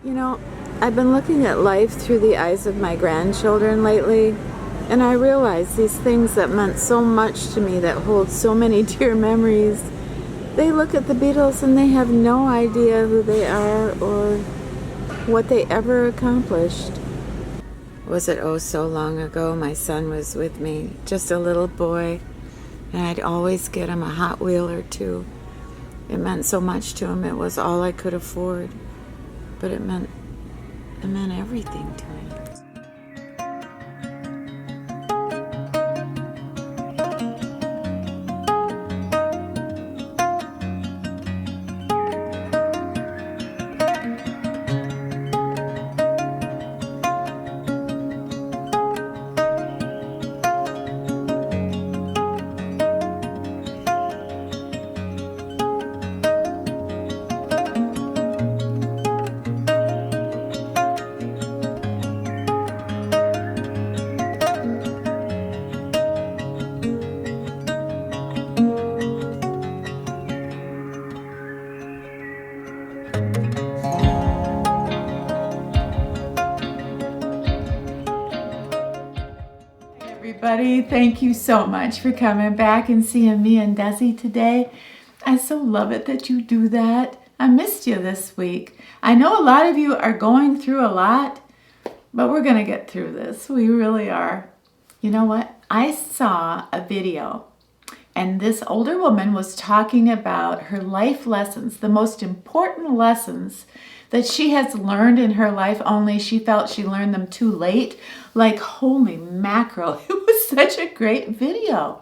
You know, I've been looking at life through the eyes of my grandchildren lately, and I realize these things that meant so much to me, that hold so many dear memories, they look at the Beatles and they have no idea who they are or what they ever accomplished. Was it oh so long ago my son was with me, just a little boy, and I'd always get him a Hot Wheel or two. It meant so much to him, it was all I could afford, but it meant everything to me. Everybody, thank you so much for coming back and seeing me and Desi today. I so love it that you do that. I missed you this week. I know a lot of you are going through a lot, but we're going to get through this. We really are. You know what? I saw a video, and this older woman was talking about her life lessons, the most important lessons that she has learned in her life, only she felt she learned them too late. Like, holy mackerel, it was such a great video.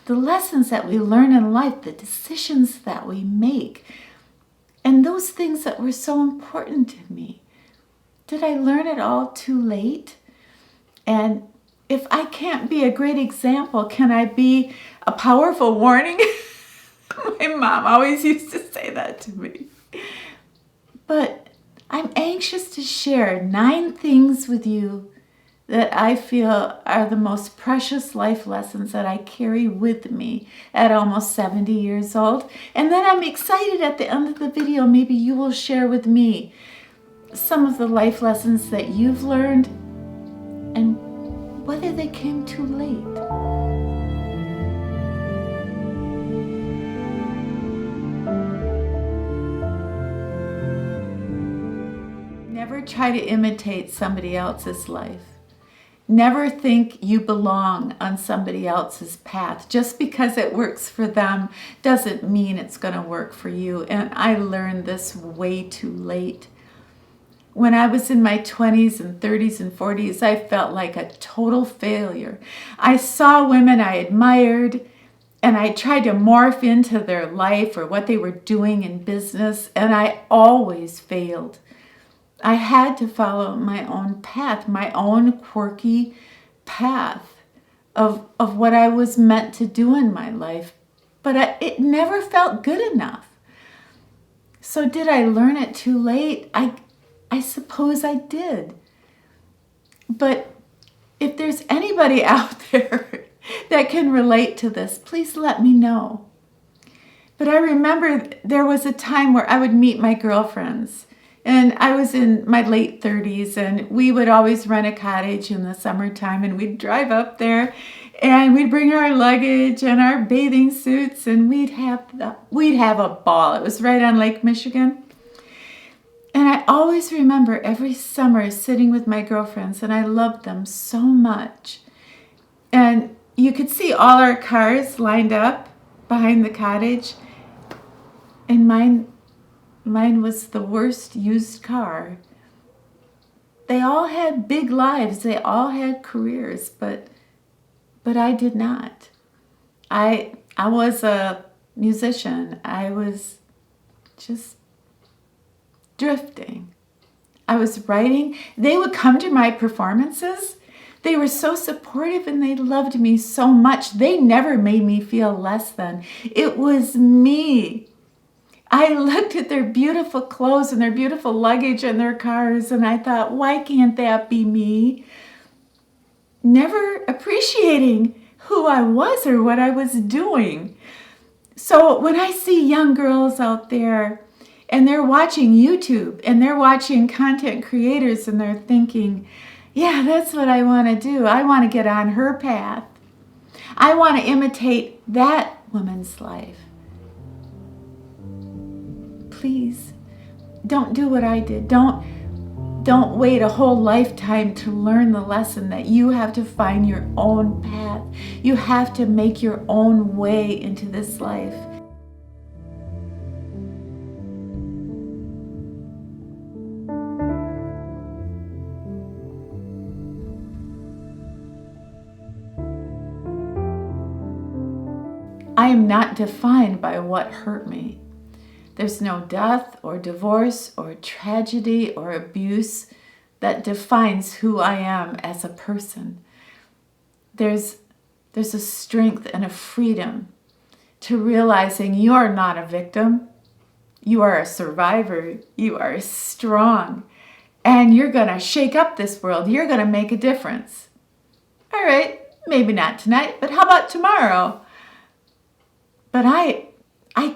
The lessons that we learn in life, the decisions that we make, and those things that were so important to me. Did I learn it all too late? And if I can't be a great example, can I be a powerful warning? My mom always used to say that to me. But I'm anxious to share 9 things with you that I feel are the most precious life lessons that I carry with me at almost 70 years old. And then I'm excited at the end of the video, maybe you will share with me some of the life lessons that you've learned and whether they came too late. Never try to imitate somebody else's life. Never think you belong on somebody else's path. Just because it works for them doesn't mean it's going to work for you. And I learned this way too late. When I was in my 20s and 30s and 40s, I felt like a total failure. I saw women I admired, and I tried to morph into their life or what they were doing in business, and I always failed. I had to follow my own path, my own quirky path of what I was meant to do in my life. But it never felt good enough. So did I learn it too late? I suppose I did. But if there's anybody out there that can relate to this, please let me know. But I remember there was a time where I would meet my girlfriends. And I was in my late 30s, and we would always rent a cottage in the summertime, and we'd drive up there, and we'd bring our luggage and our bathing suits, and we'd have a ball. It was right on Lake Michigan. And I always remember every summer sitting with my girlfriends, and I loved them so much. And you could see all our cars lined up behind the cottage, and mine was the worst used car. They all had big lives. They all had careers, but I did not. I was a musician. I was just drifting. I was writing. They would come to my performances. They were so supportive and they loved me so much. They never made me feel less than. It was me. I looked at their beautiful clothes and their beautiful luggage and their cars, and I thought, why can't that be me? Never appreciating who I was or what I was doing. So when I see young girls out there And they're watching YouTube and they're watching content creators and they're thinking, yeah, that's what I want to do. I want to get on her path. I want to imitate that woman's life. Please, don't do what I did. Don't wait a whole lifetime to learn the lesson that you have to find your own path. You have to make your own way into this life. I am not defined by what hurt me. There's no death or divorce or tragedy or abuse that defines who I am as a person. There's a strength and a freedom to realizing you are not a victim. You are a survivor. You are strong. And you're going to shake up this world. You're going to make a difference. All right, maybe not tonight, but how about tomorrow? But I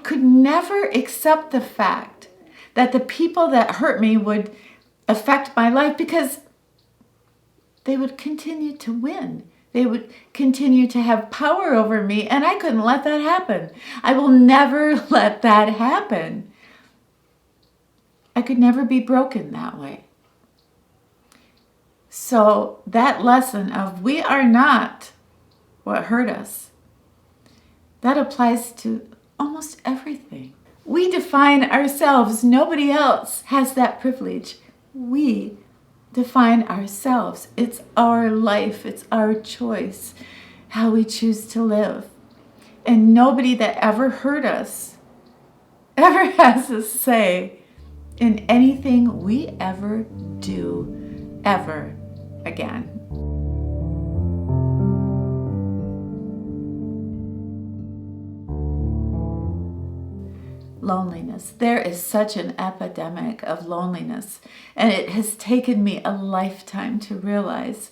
could never accept the fact that the people that hurt me would affect my life because they would continue to win. They would continue to have power over me, and I couldn't let that happen. I will never let that happen. I could never be broken that way. So that lesson of we are not what hurt us, that applies to almost everything. We define ourselves. Nobody else has that privilege. We define ourselves. It's our life. It's our choice, how we choose to live. And nobody that ever hurt us ever has a say in anything we ever do, ever again. Loneliness. There is such an epidemic of loneliness, and it has taken me a lifetime to realize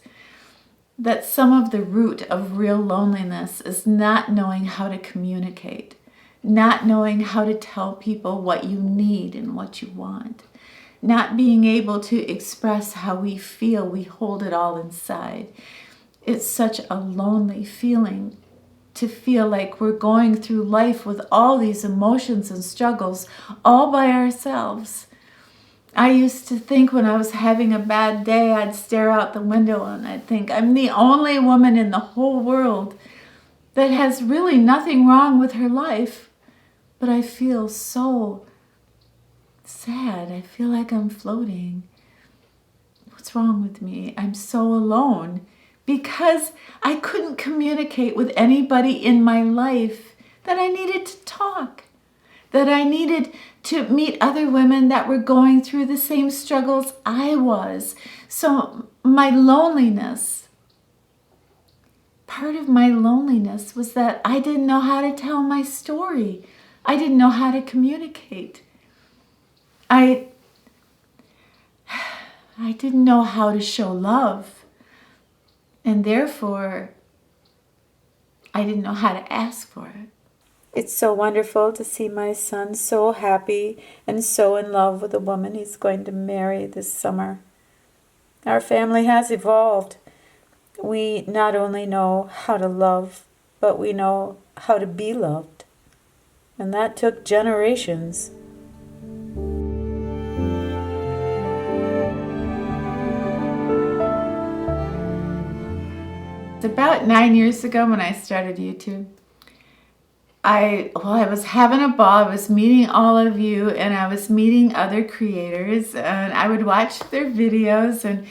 that some of the root of real loneliness is not knowing how to communicate, not knowing how to tell people what you need and what you want, not being able to express how we feel. We hold it all inside. It's such a lonely feeling to feel like we're going through life with all these emotions and struggles all by ourselves. I used to think when I was having a bad day, I'd stare out the window and I'd think, I'm the only woman in the whole world that has really nothing wrong with her life. But I feel so sad. I feel like I'm floating. What's wrong with me? I'm so alone. Because I couldn't communicate with anybody in my life that I needed to talk, that I needed to meet other women that were going through the same struggles I was. So my loneliness, part of my loneliness was that I didn't know how to tell my story. I didn't know how to communicate. I didn't know how to show love. And therefore, I didn't know how to ask for it. It's so wonderful to see my son so happy and so in love with the woman he's going to marry this summer. Our family has evolved. We not only know how to love, but we know how to be loved. And that took generations. About 9 years ago when I started YouTube, I was having a ball. I was meeting all of you and I was meeting other creators and I would watch their videos and,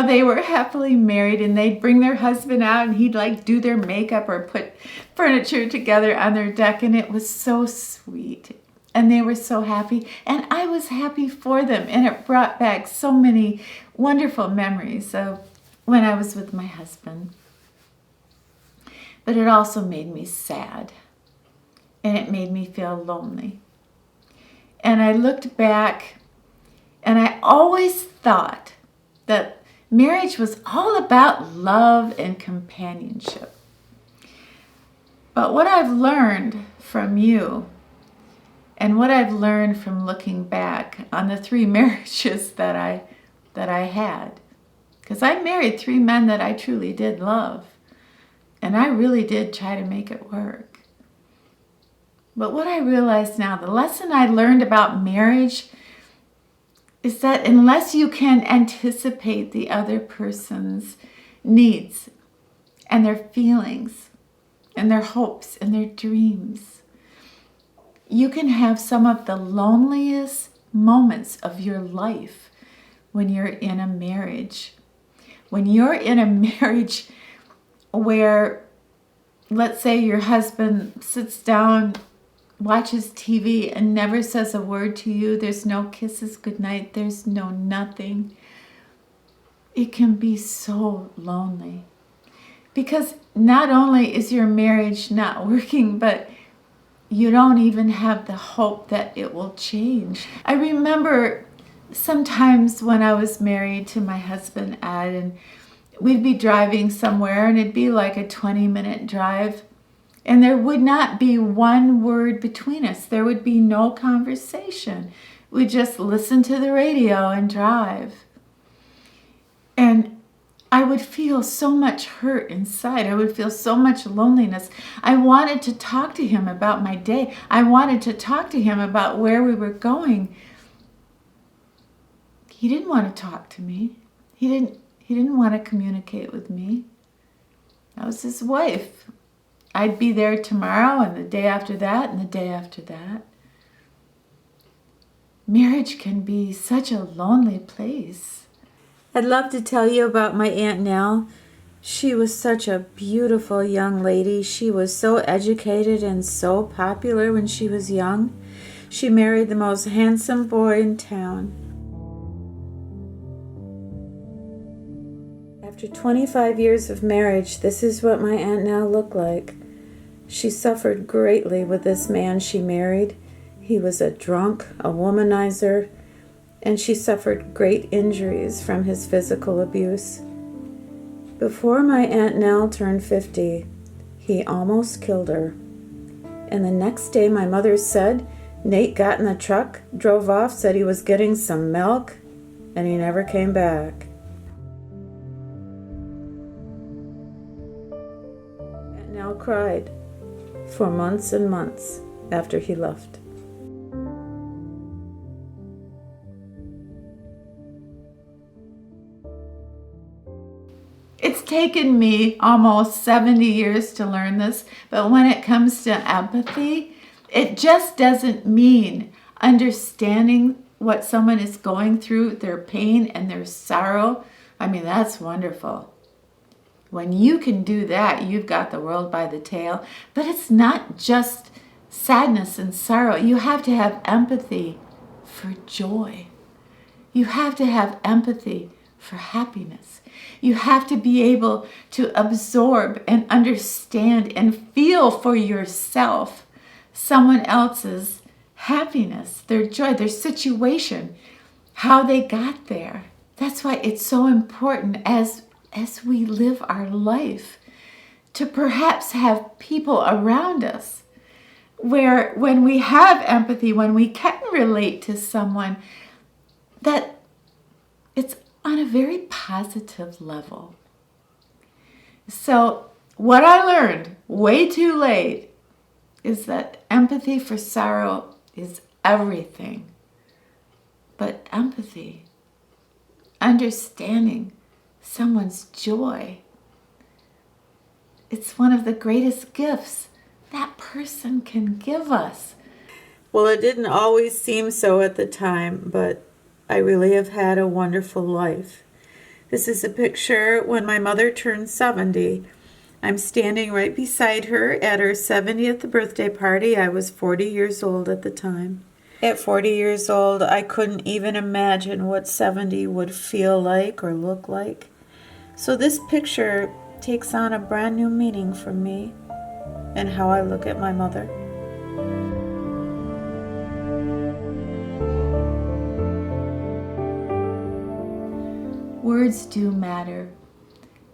they were happily married and they'd bring their husband out and he'd like do their makeup or put furniture together on their deck and it was so sweet. And they were so happy and I was happy for them and it brought back so many wonderful memories of when I was with my husband. But it also made me sad, and it made me feel lonely. And I looked back, and I always thought that marriage was all about love and companionship. But what I've learned from you And what I've learned from looking back on the 3 marriages that I had, because I married 3 men that I truly did love, and I really did try to make it work. But what I realize now, the lesson I learned about marriage is that unless you can anticipate the other person's needs and their feelings and their hopes and their dreams, you can have some of the loneliest moments of your life when you're in a marriage. When you're in a marriage where, let's say, your husband sits down, watches TV, and never says a word to you, there's no kisses goodnight, there's no nothing, it can be so lonely. Because not only is your marriage not working, but you don't even have the hope that it will change. I remember sometimes when I was married to my husband, Ed, and we'd be driving somewhere and it'd be like a 20-minute drive, and there would not be one word between us. There would be no conversation. We'd just listen to the radio and drive. And I would feel so much hurt inside. I would feel so much loneliness. I wanted to talk to him about my day. I wanted to talk to him about where we were going. He didn't want to talk to me. He didn't want to communicate with me. I was his wife. I'd be there tomorrow and the day after that and the day after that. Marriage can be such a lonely place. I'd love to tell you about my Aunt Nell. She was such a beautiful young lady. She was so educated and so popular when she was young. She married the most handsome boy in town. After 25 years of marriage, this is what my Aunt Nell looked like. She suffered greatly with this man she married. He was a drunk, a womanizer, and she suffered great injuries from his physical abuse. Before my Aunt Nell turned 50, he almost killed her. And the next day my mother said Nate got in the truck, drove off, said he was getting some milk, and he never came back. Aunt Nell cried for months and months after he left. It's taken me almost 70 years to learn this, but when it comes to empathy, it just doesn't mean understanding what someone is going through, their pain and their sorrow. I mean, that's wonderful. When you can do that, you've got the world by the tail. But it's not just sadness and sorrow. You have to have empathy for joy. You have to have empathy for happiness. You have to be able to absorb and understand and feel for yourself someone else's happiness, their joy, their situation, how they got there. That's why it's so important as we live our life to perhaps have people around us where when we have empathy, when we can relate to someone, that it's on a very positive level. So what I learned way too late is that empathy for sorrow is everything. But empathy, understanding someone's joy, it's one of the greatest gifts that person can give us. Well, it didn't always seem so at the time, but I really have had a wonderful life. This is a picture when my mother turned 70. I'm standing right beside her at her 70th birthday party. I was 40 years old at the time. At 40 years old, I couldn't even imagine what 70 would feel like or look like. So this picture takes on a brand new meaning for me and how I look at my mother. Words do matter,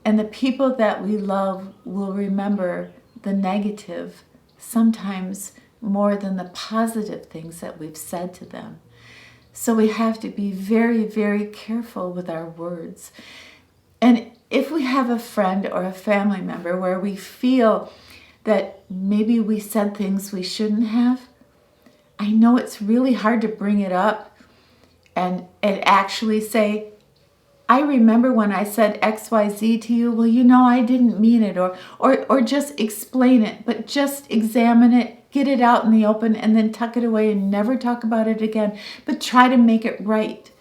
and the people that we love will remember the negative, sometimes more than the positive things that we've said to them. So we have to be very, very careful with our words. And if we have a friend or a family member where we feel that maybe we said things we shouldn't have, I know it's really hard to bring it up and actually say, I remember when I said XYZ to you, well, I didn't mean it, or just explain it, but just examine it, get it out in the open, and then tuck it away and never talk about it again, but try to make it right.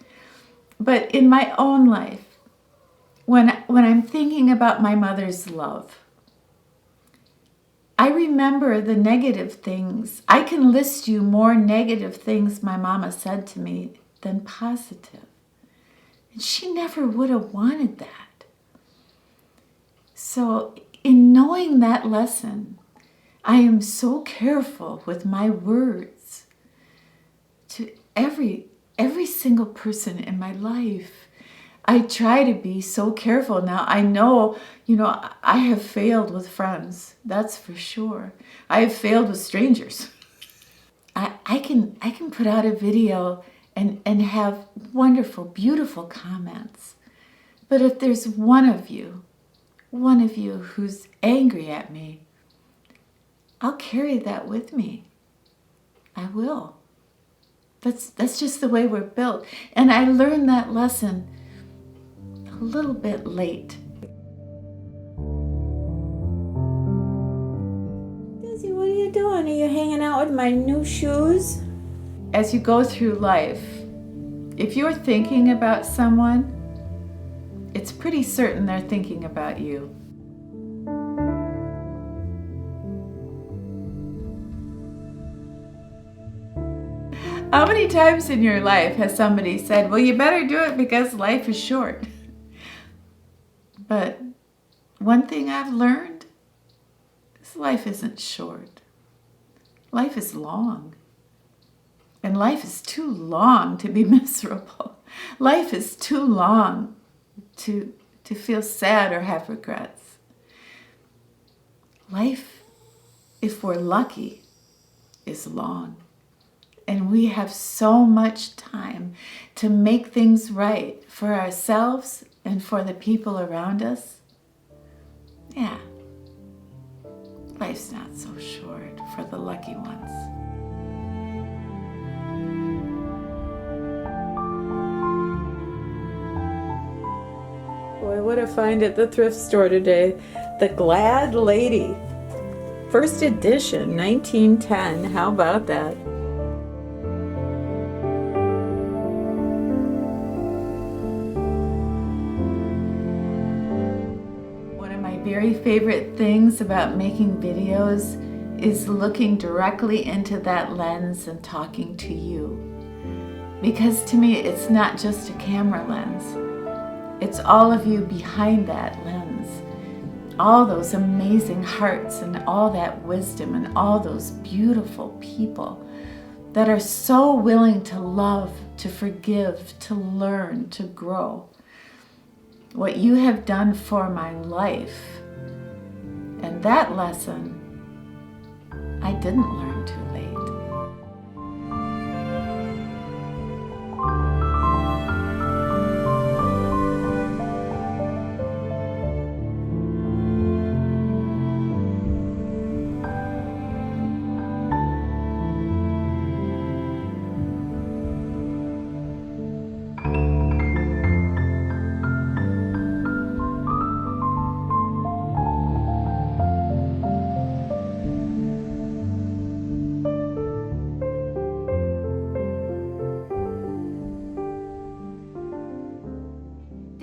But in my own life, when I'm thinking about my mother's love, I remember the negative things. I can list you more negative things my mama said to me than positive. And she never would have wanted that. So in knowing that lesson, I am so careful with my words to every single person in my life. I try to be so careful. Now, I know, I have failed with friends. That's for sure. I have failed with strangers. I can put out a video and have wonderful, beautiful comments. But if there's one of you who's angry at me, I'll carry that with me. I will. That's just the way we're built. And I learned that lesson a little bit late. Dizzy, what are you doing? Are you hanging out with my new shoes? As you go through life, if you're thinking about someone, it's pretty certain they're thinking about you. How many times in your life has somebody said, well, you better do it because life is short? But one thing I've learned is life isn't short. Life is long. And life is too long to be miserable. Life is too long to feel sad or have regrets. Life, if we're lucky, is long. And we have so much time to make things right for ourselves and for the people around us. Yeah, life's not so short for the lucky ones. Boy, what a find at the thrift store today. The Glad Lady. First edition, 1910. How about that? Very favorite things about making videos is looking directly into that lens and talking to you. Because to me, it's not just a camera lens. It's all of you behind that lens. All those amazing hearts and all that wisdom and all those beautiful people that are so willing to love, to forgive, to learn, to grow. What you have done for my life. And that lesson, I didn't learn too late.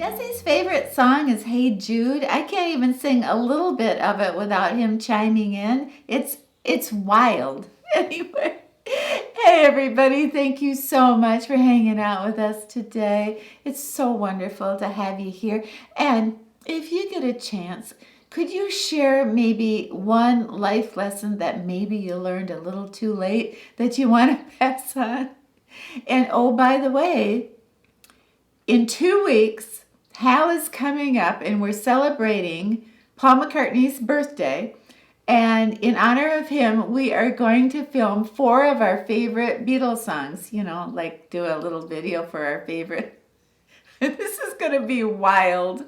Desi's favorite song is Hey Jude. I can't even sing a little bit of it without him chiming in. It's wild. Anyway, hey everybody, thank you so much for hanging out with us today. It's so wonderful to have you here. And if you get a chance, could you share maybe one life lesson that maybe you learned a little too late that you want to pass on? And oh, by the way, in 2 weeks, Hal is coming up and we're celebrating Paul McCartney's birthday. And in honor of him, we are going to film 4 of our favorite Beatles songs, you know, like do a little video for our favorite. This is going to be wild,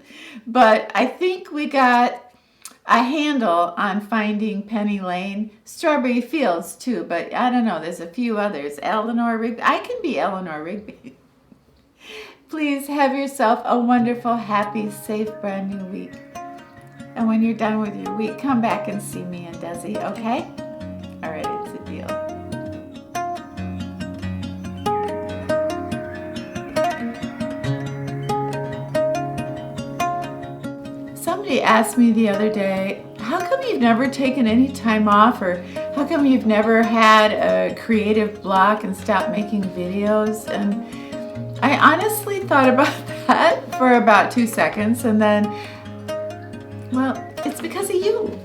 but I think we got a handle on finding Penny Lane. Strawberry Fields too, but I don't know, there's a few others. Eleanor Rigby. I can be Eleanor Rigby. Please have yourself a wonderful, happy, safe, brand new week. And when you're done with your week, come back and see me and Desi, okay? All right, it's a deal. Somebody asked me the other day, how come you've never taken any time off, or how come you've never had a creative block and stopped making videos? And I honestly thought about that for about 2 seconds, and then, well, it's because of you.